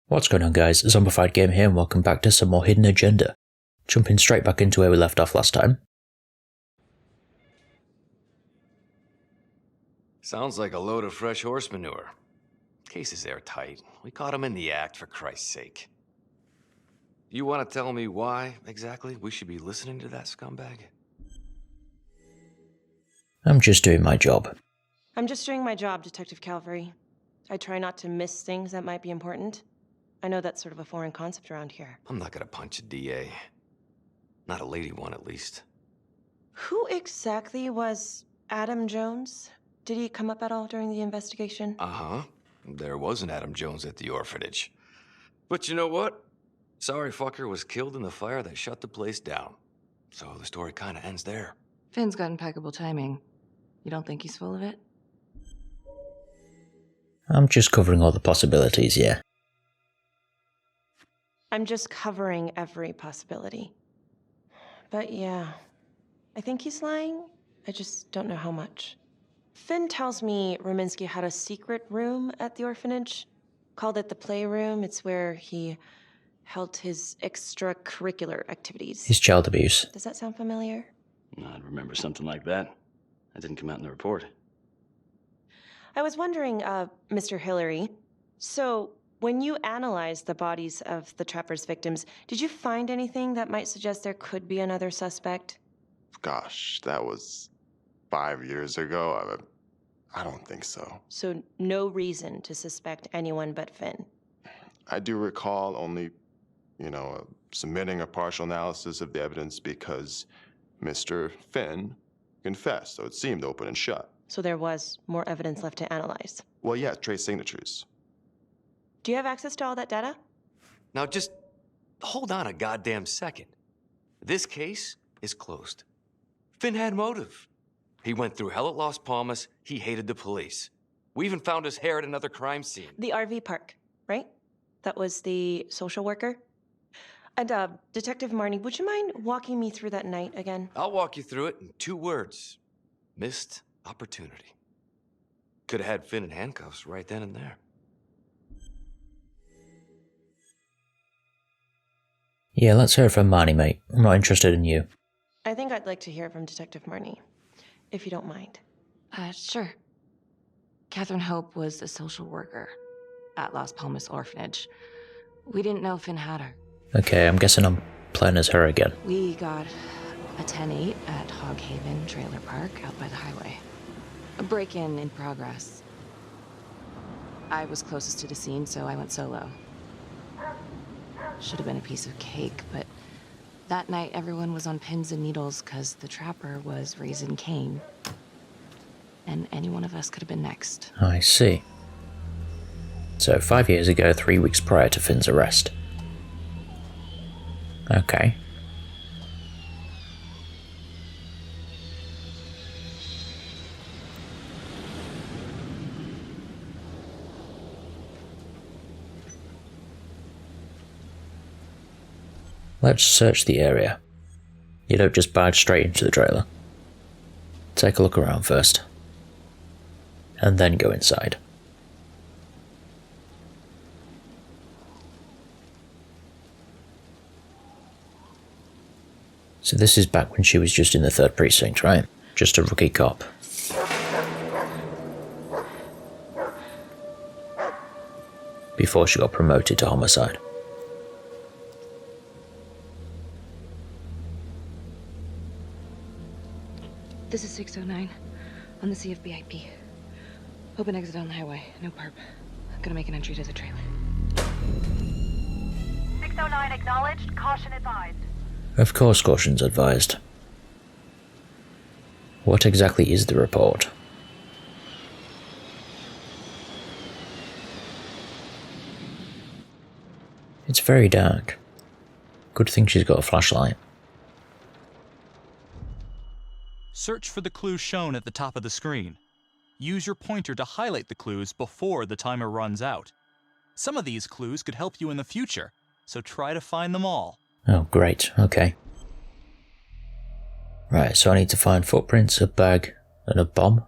What's going on, guys? ZombifiedGamer here and welcome back to some more Hidden Agenda. Jumping straight back into where we left off last time. Sounds like a load of fresh horse manure. Case is airtight. We caught him in the act, for Christ's sake. You want to tell me why, exactly, we should be listening to that scumbag? I'm just doing my job. I'm just doing my job, Detective Calvary. I try not to miss things that might be important. I know that's sort of a foreign concept around here. I'm not gonna punch a DA. Not a lady one, at least. Who exactly was Adam Jones? Did he come up at all during the investigation? Uh-huh. There was an Adam Jones at the orphanage. But you know what? Sorry fucker was killed in the fire that shut the place down. So the story kinda ends there. Finn's got impeccable timing. You don't think he's full of it? I'm just covering all the possibilities, yeah. I'm just covering every possibility. But yeah, I think he's lying. I just don't know how much. Finn tells me Rominsky had a secret room at the orphanage. Called it the playroom. It's where he held his extracurricular activities. His child abuse. Does that sound familiar? I'd remember something like that. That didn't come out in the report. I was wondering, Mr. Hillary, so when you analyzed the bodies of the trapper's victims, did you find anything that might suggest there could be another suspect? Gosh, that was 5 years ago. I don't think so. So no reason to suspect anyone but Finn? I do recall only, submitting a partial analysis of the evidence because Mr. Finn confessed, so it seemed open and shut. So there was more evidence left to analyze? Well, yeah, trace signatures. Do you have access to all that data? Now just hold on a goddamn second. This case is closed. Finn had motive. He went through hell at Las Palmas. He hated the police. We even found his hair at another crime scene. The RV park, right? That was the social worker? And, Detective Marnie, would you mind walking me through that night again? I'll walk you through it in 2 words. Missed opportunity. Could have had Finn in handcuffs right then and there. Yeah, let's hear it from Marnie, mate. I'm not interested in you. I think I'd like to hear it from Detective Marnie, if you don't mind. Sure. Catherine Hope was a social worker at Las Palmas Orphanage. We didn't know Finn had her. Okay, I'm guessing I'm playing as her again. We got a 10-8 at Hog Haven Trailer Park out by the highway. A break-in in progress. I was closest to the scene, so I went solo. Should have been a piece of cake, but that night everyone was on pins and needles because the trapper was raising Cain. And any one of us could have been next. I see. So 5 years ago, 3 weeks prior to Finn's arrest. Okay. Let's search the area. You don't just barge straight into the trailer. Take a look around first. And then go inside. So this is back when she was just in the 3rd precinct, right? Just a rookie cop. Before she got promoted to homicide. This is 609 on the CFBIP. Open exit on the highway, no perp. I'm gonna make an entry to the trailer. 609 acknowledged, caution advised. Of course, caution's advised. What exactly is the report? It's very dark. Good thing she's got a flashlight. Search for the clues shown at the top of the screen. Use your pointer to highlight the clues before the timer runs out. Some of these clues could help you in the future, so try to find them all. Oh, great. Okay. Right, so I need to find footprints, a bag, and a bomb.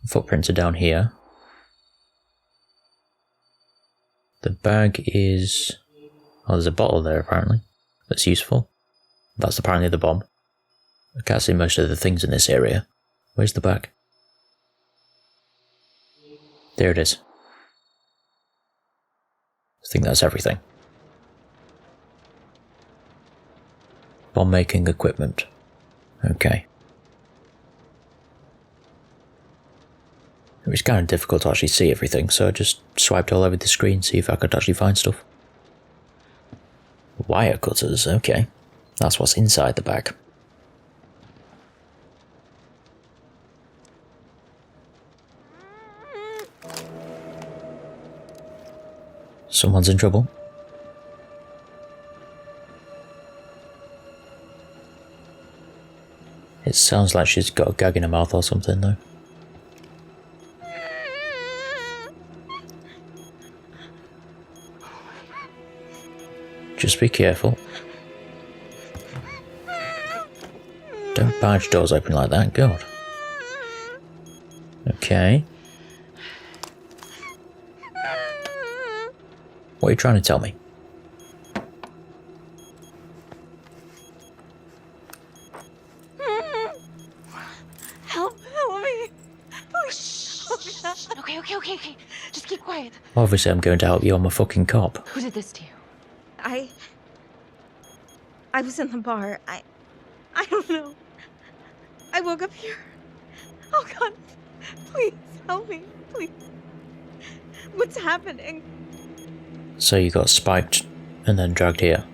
Footprints are down here. The bag is... Oh, there's a bottle there, apparently. That's useful. That's apparently the bomb. I can't see most of the things in this area. Where's the bag? There it is. I think that's everything. Bomb making equipment. Okay. It was kind of difficult to actually see everything, so I just swiped all over the screen, see if I could actually find stuff. Wire cutters, okay. That's what's inside the bag. Someone's in trouble. It sounds like she's got a gag in her mouth or something, though. Just be careful. Don't barge doors open like that, God. Okay. What are you trying to tell me? Help me. Okay. Just keep quiet. Obviously I'm going to help you, I'm a fucking cop. Who did this to you? I was in the bar. I don't know. I woke up here. Oh God, please help me, please. What's happening? So you got spiked and then dragged here.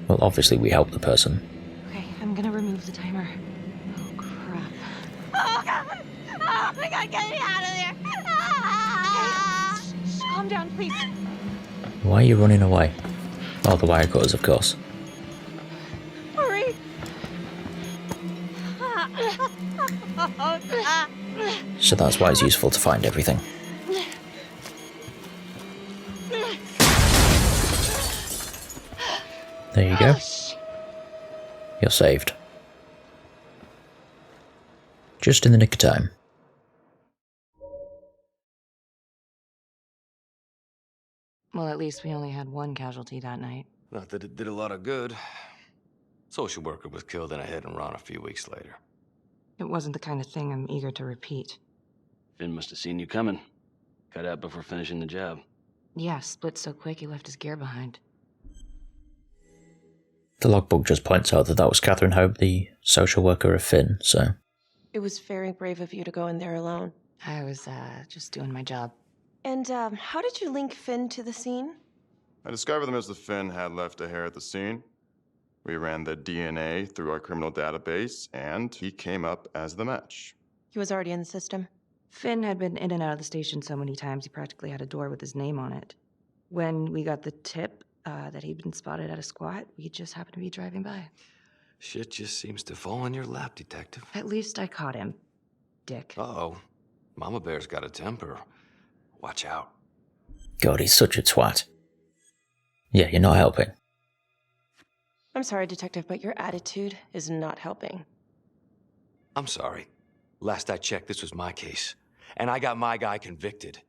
Well, obviously we helped the person. Okay, I'm gonna remove the timer. Oh, crap. Oh God! Oh my God, get me out of there! Shh, calm down, please. Why are you running away? Oh, the wire cutters, of course. Hurry! So that's why it's useful to find everything. There you go. You're saved. Just in the nick of time. Well, at least we only had one casualty that night. Not that it did a lot of good. Social worker was killed in a hit and run a few weeks later. It wasn't the kind of thing I'm eager to repeat. Finn must have seen you coming. Cut out before finishing the job. Yeah, split so quick he left his gear behind. The logbook just points out that was Catherine Hope, the social worker of Finn, so... It was very brave of you to go in there alone. I was, just doing my job. And, how did you link Finn to the scene? I discovered that Mr. Finn had left a hair at the scene. We ran the DNA through our criminal database, and he came up as the match. He was already in the system. Finn had been in and out of the station so many times he practically had a door with his name on it. When we got the tip that he'd been spotted at a squat, we just happened to be driving by. Shit just seems to fall in your lap, Detective. At least I caught him, dick. Uh-oh. Mama Bear's got a temper. Watch out. God, he's such a twat. Yeah, you're not helping. I'm sorry, Detective, but your attitude is not helping. I'm sorry. Last I checked, this was my case. And I got my guy convicted.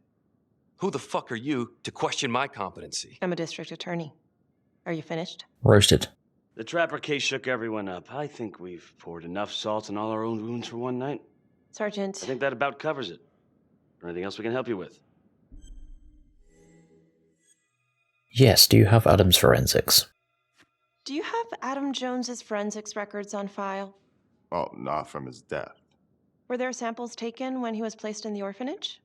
Who the fuck are you to question my competency? I'm a district attorney. Are you finished? Roasted. The Trapper case shook everyone up. I think we've poured enough salt on all our own wounds for one night. Sergeant. I think that about covers it. Or anything else we can help you with? Yes, do you have Adam's forensics? Do you have Adam Jones's forensics records on file? Well, not from his death. Were there samples taken when he was placed in the orphanage?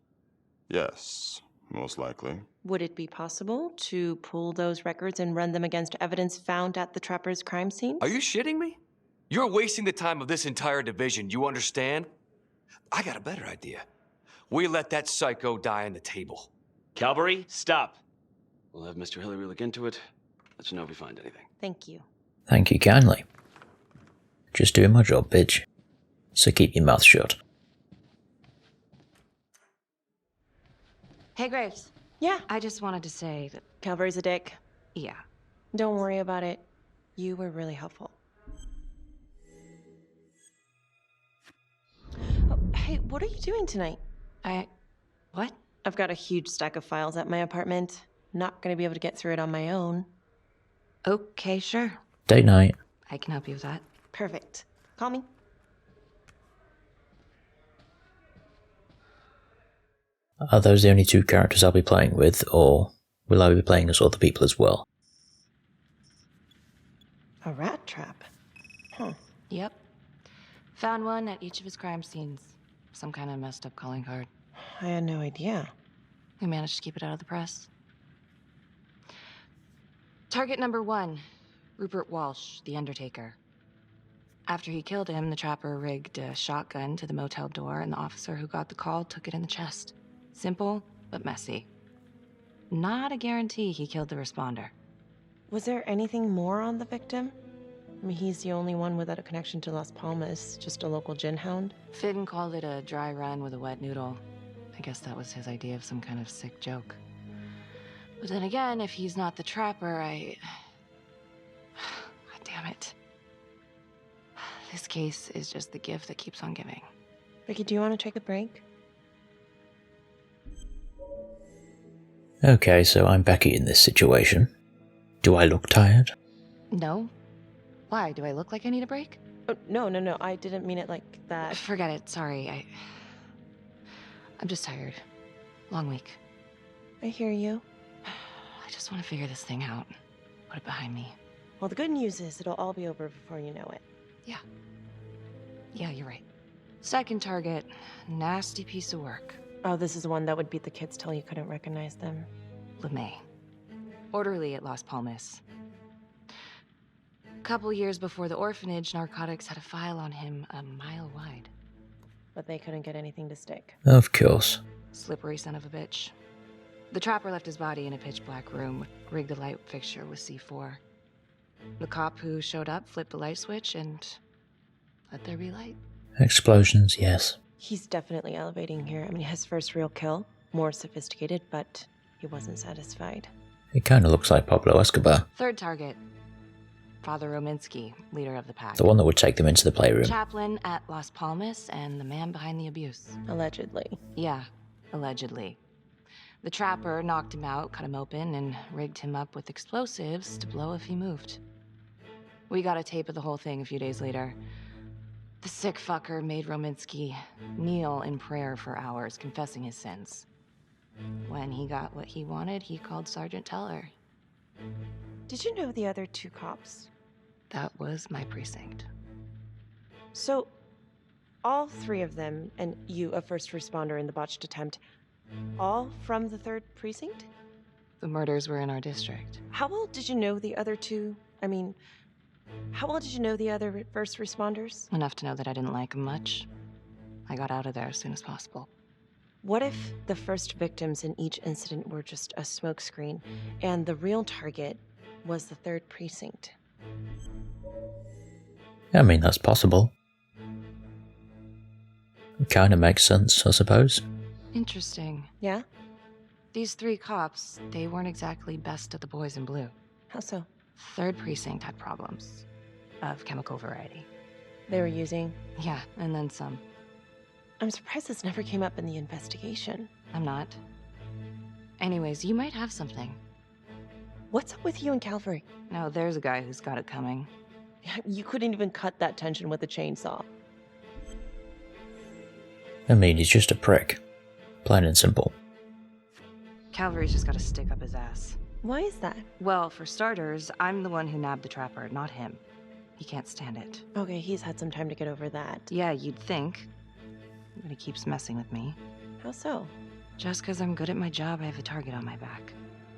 Yes, most likely. Would it be possible to pull those records and run them against evidence found at the Trapper's crime scene? Are you shitting me? You're wasting the time of this entire division, you understand? I got a better idea. We let that psycho die on the table. Calvary, stop. We'll have Mr. Hillary look into it. Let you know if we find anything. Thank you. Thank you kindly. Just doing my job, bitch. So keep your mouth shut. Hey, Graves. Yeah, I just wanted to say that, Calvary's a dick. yeah. Don't worry about it. You were really helpful. Oh, hey, what are you doing tonight? What? I've got a huge stack of files at my apartment. Not gonna be able to get through it on my own. Okay, sure. Date night. I can help you with that. Perfect. Call me. Are those the only two characters I'll be playing with, or will I be playing as other people as well? A rat trap. Huh. Yep. Found one at each of his crime scenes. Some kind of messed up calling card. I had no idea. We managed to keep it out of the press. Target number 1, Rupert Walsh, the Undertaker. After he killed him, the trapper rigged a shotgun to the motel door, and the officer who got the call took it in the chest. Simple, but messy. Not a guarantee he killed the responder. Was there anything more on the victim? I mean, he's the only one without a connection to Las Palmas, just a local gin hound. Finn called it a dry run with a wet noodle. I guess that was his idea of some kind of sick joke. But then again, if he's not the trapper, God damn it. This case is just the gift that keeps on giving. Vicky, do you want to take a break? Okay, so I'm Becky in this situation. Do I look tired? No? Why? Do I look like I need a break? Oh, no. I didn't mean it like that. Forget it. Sorry. I'm just tired. Long week. I hear you. I just want to figure this thing out. Put it behind me. Well, the good news is it'll all be over before you know it. Yeah, you're right. Second target. Nasty piece of work. Oh, this is the one that would beat the kids till you couldn't recognize them. LeMay. Orderly at Las Palmas. A couple years before the orphanage, narcotics had a file on him a mile wide. But they couldn't get anything to stick. Of course. Slippery son of a bitch. The trapper left his body in a pitch-black room, rigged a light fixture with C4. The cop who showed up flipped the light switch and let there be light. Explosions, yes. He's definitely elevating here. I mean, his first real kill, more sophisticated, but he wasn't satisfied. It kind of looks like Pablo Escobar. Third target. Father Rominsky, leader of the pack. The one that would take them into the playroom. Chaplain at Las Palmas and the man behind the abuse. Allegedly. Yeah, allegedly. The trapper knocked him out, cut him open, and rigged him up with explosives to blow if he moved. We got a tape of the whole thing a few days later. The sick fucker made Rominsky kneel in prayer for hours, confessing his sins. When he got what he wanted, he called Sergeant Teller. Did you know the other two cops? That was my precinct. So, all three of them, and you, a first responder in the botched attempt, all from the 3rd precinct? The murders were in our district. How well did you know the other two? I mean, how well did you know the other first responders? Enough to know that I didn't like them much. I got out of there as soon as possible. What if the first victims in each incident were just a smokescreen, and the real target was the 3rd precinct? I mean, that's possible. It kind of makes sense, I suppose. Interesting. Yeah? These 3 cops, they weren't exactly best of the boys in blue. How so? 3rd precinct had problems. Of chemical variety. They were using? Yeah, and then some. I'm surprised this never came up in the investigation. I'm not. Anyways, you might have something. What's up with you and Calvary? No, there's a guy who's got it coming. You couldn't even cut that tension with a chainsaw. I mean, he's just a prick. Plain and simple. Calvary's just gotta stick up his ass. Why is that? Well, for starters, I'm the one who nabbed the trapper, not him. He can't stand it. Okay, he's had some time to get over that. Yeah, you'd think. But he keeps messing with me. How so? Just because I'm good at my job, I have a target on my back.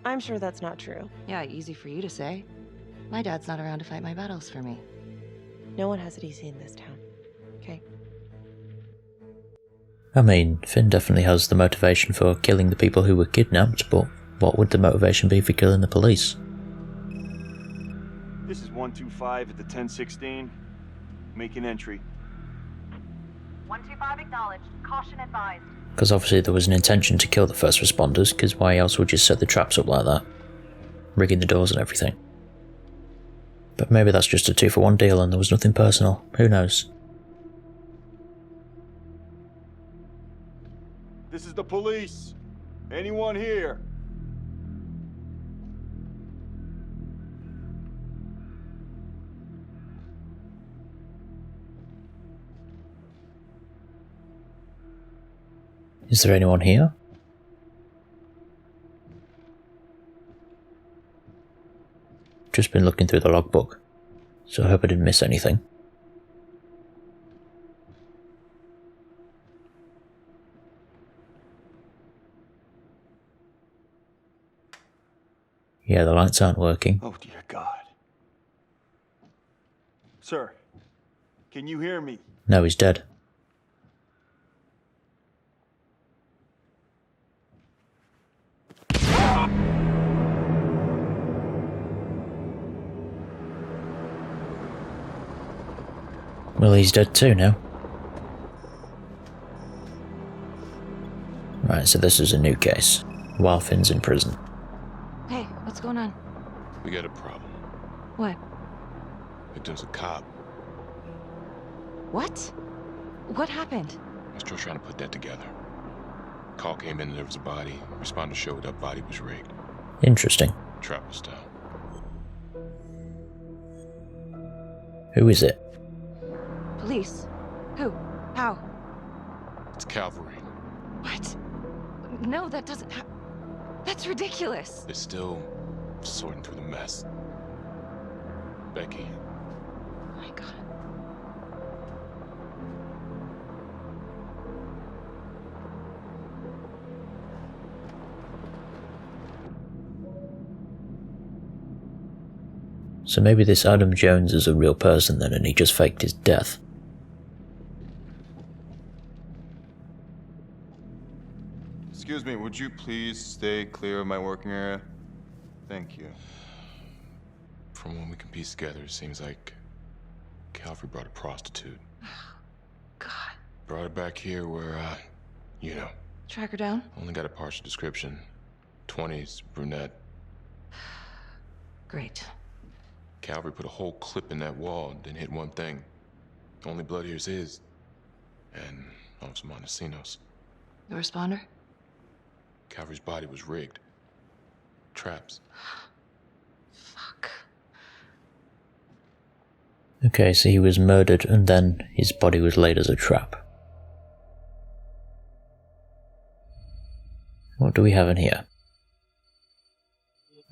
I'm sure that's not true. Yeah, easy for you to say. My dad's not around to fight my battles for me. No one has it easy in this town. Okay? I mean, Finn definitely has the motivation for killing the people who were kidnapped, but what would the motivation be for killing the police? This is 125 at the 1016. Make an entry. 125 acknowledged. Caution advised. Because obviously there was an intention to kill the first responders, because why else would you set the traps up like that? Rigging the doors and everything. But maybe that's just a 2-for-1 deal and there was nothing personal. Who knows? This is the police. Anyone here? Is there anyone here? Just been looking through the logbook, so I hope I didn't miss anything. Yeah, the lights aren't working. Oh, dear God. Sir, can you hear me? No, he's dead. Well, he's dead too now. Right, so this is a new case. While Finn's in prison. Hey, what's going on? We got a problem. What? Victim's a cop. What? What happened? I'm still trying to put that together. Call came in and there was a body. Responder showed up, body was rigged. Interesting. Trap was down. Who is it? Police? Who? How? It's Calvary. What? No, that doesn't that's ridiculous. They're still sorting through the mess. Becky. Oh my God. So maybe this Adam Jones is a real person then and he just faked his death. Excuse me, would you please stay clear of my working area? Thank you. From what we can piece together, it seems like Calvary brought a prostitute. God. Brought her back here where, you know. Track her down? Only got a partial description. 20s, brunette. Great. Calvary put a whole clip in that wall, didn't hit one thing. Only blood here's his. And Officer Montesinos. The responder? Calvary's body was rigged. Traps. Fuck. Okay, so he was murdered and then his body was laid as a trap. What do we have in here?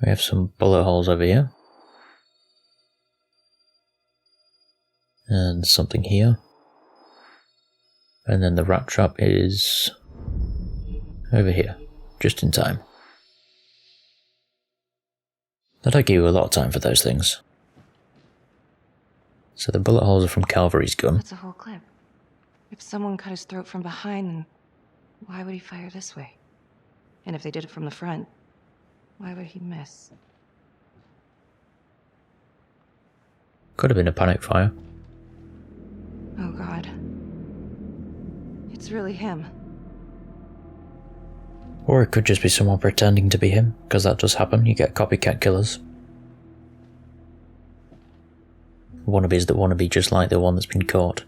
We have some bullet holes over here. And something here. And then the rat trap is over here, just in time. That I give you a lot of time for those things. So the bullet holes are from Calvary's gun. That's a whole clip. If someone cut his throat from behind, then why would he fire this way? And if they did it from the front, why would he miss? Could have been a panic fire. Oh God. It's really him. Or it could just be someone pretending to be him, because that does happen, you get copycat killers. Wannabes that wanna be just like the one that's been caught.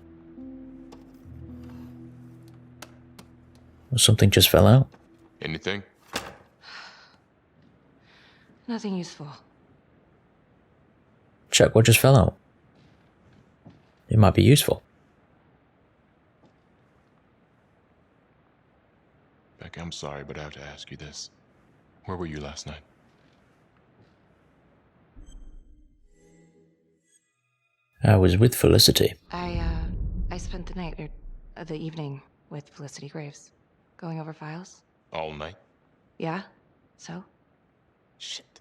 Or something just fell out. Anything? Nothing useful. Check what just fell out. It might be useful. Becky, I'm sorry, but I have to ask you this. Where were you last night? I was with Felicity. I spent the night, or the evening, with Felicity Graves. Going over files. All night? Yeah? So? Shit.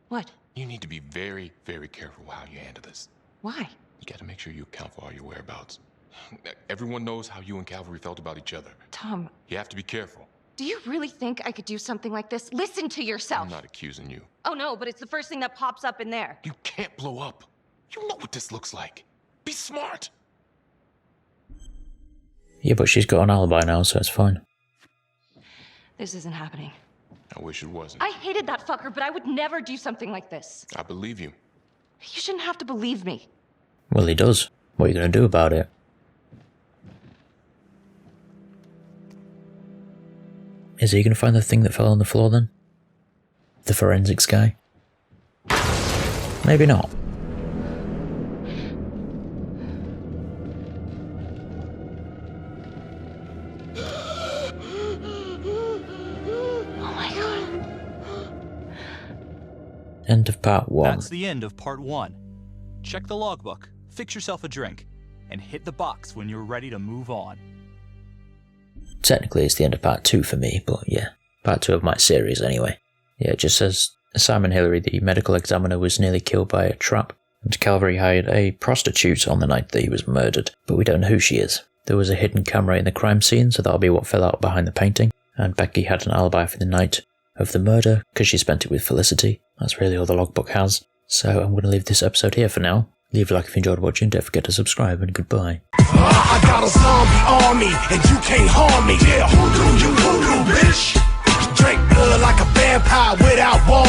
What? You need to be very, very careful how you handle this. Why? You gotta make sure you account for all your whereabouts. Everyone knows how you and Calvary felt about each other. Tom. You have to be careful. Do you really think I could do something like this? Listen to yourself. I'm not accusing you. Oh no, but it's the first thing that pops up in there. You can't blow up. You know what this looks like. Be smart. Yeah, but she's got an alibi now, so it's fine. This isn't happening. I wish it wasn't. I hated that fucker, but I would never do something like this. I believe you. You shouldn't have to believe me. Well, he does. What are you going to do about it? Is he going to find the thing that fell on the floor then? The forensics guy? Maybe not. Oh my god. End of part 1. That's the end of part 1. Check the logbook, fix yourself a drink, and hit the box when you're ready to move on. Technically it's the end of part 2 for me, but yeah. Part 2 of my series anyway. Yeah, it just says Simon Hillary, the medical examiner, was nearly killed by a trap, and Calvary hired a prostitute on the night that he was murdered, but we don't know who she is. There was a hidden camera in the crime scene, so that'll be what fell out behind the painting, and Becky had an alibi for the night of the murder, because she spent it with Felicity. That's really all the logbook has. So I'm going to leave this episode here for now. Leave a like if you enjoyed watching, don't forget to subscribe, and goodbye. I got a zombie army, and you can't harm me. Yeah, who do you, bitch? Drink blood like a vampire without walls.